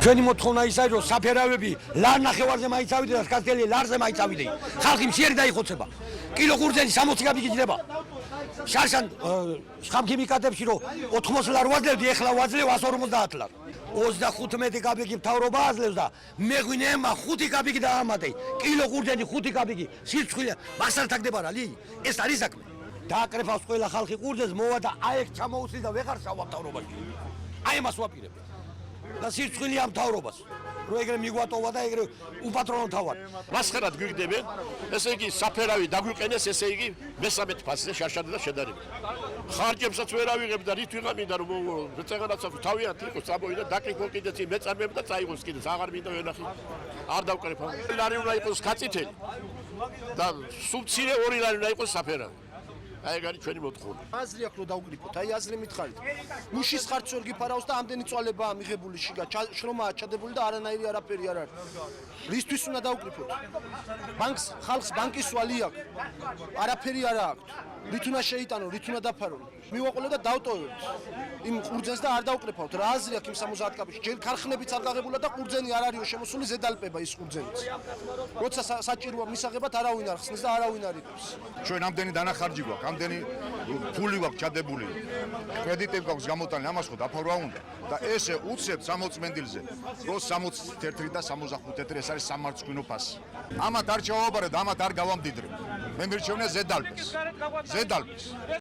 ჩვენი მოთხოვნა ისაა, რომ საფერავები ლარ ნახევარზე მაინც ავიდე და სკასტელი ლარზე მაინც ავიდე. ხალხი მშიერი დაიხოცება. კილო ყურძენი 60 კაპიკი ჯდება. შარშან ხამქიმიკატებში რომ 80 ლარ ვაძლევდი, ეხლა ვაძლევ 150 ლარ. 35 კაპიკი მთავრობა აძლევს და მე გვინემა 5 კაპიკი დაამატე. კილო ყურძენი 5 კაპიკი სირცხვილია, მაგას თაგდება რა ლი? ეს არის საქმე. დააკრეფავს ყველა ხალხი ყურძენს, მოვა და აიქ ჩამოუცილ და ვეღარ შავა მთავრობაში. აი მას ვაპირებ. და სირცხვილია მთავრობას. რო ეგრე მიგვატოვა და ეგრე უპატრონო თავად. მასხერად გვიგდებენ, ესე იგი საფერავი დაგვიყენეს, ესე იგი მესამე ფასზე შარშად და შედარება. ხარჯებსაც ვერ ავიღებ და რით ვიღარ მინდა რომ წეგანაცა თავიანთ იყოს ამოვიდა დაკრიფო კიდეც მეწარმეები და წაიღოს კიდეც აღარ მინდა ვენახი. არ დავკრიფო. ლარი უნდა იყოს კაციტელი. და სუბცირე 2 ლარი უნდა იყოს საფერავი. აი ეგ არის ჩვენი მოთხოვნა. აზრი აქვს რომ დავკრიფოთ, აი აზრი მითხარით. მუშის ხარც ვერ გიფარავს და ამდენი წვალებაა მიღებული შიგა, შრომაა ჩადებული და არანაირი არაფერი არ არის. რისთვის უნდა დავკრიფოთ? ბანკს, ხალხს ბანკის ვალი აქვს. არაფერი არ აქვს. რით უნდა შეიტანო, რით უნდა დაფარო. მივაყოლე და დავტოვებთ. იმ ყურძენს და არ დავკრიფავთ. რა აზრი აქვს იმ 70 კაპში? ჯერ ქარხნებიც არ გაღებულა და ყურძენი არ არისო შემოსული ზედალპება ის ყურძენიც. როცა საჭიროა მისაღებად არავინ არ ხსნის და არავინ არ იღებს. ჩვენ ამდენი დანახარჯი გვაქვს, ამდენი ფული გვაქვს ჩადებული. კრედიტები გვაქვს გამოტანილი, ამას ხო დაფარვა უნდა. და ესე უცებ 60 მენდილზე, რო 61 და 65 ეს არის სამარცხვინო ფასი. ამათ არ ჩავაბარეთ, ამათ არ გავამდიდრებ. მე მირჩევნია ზედალპეს.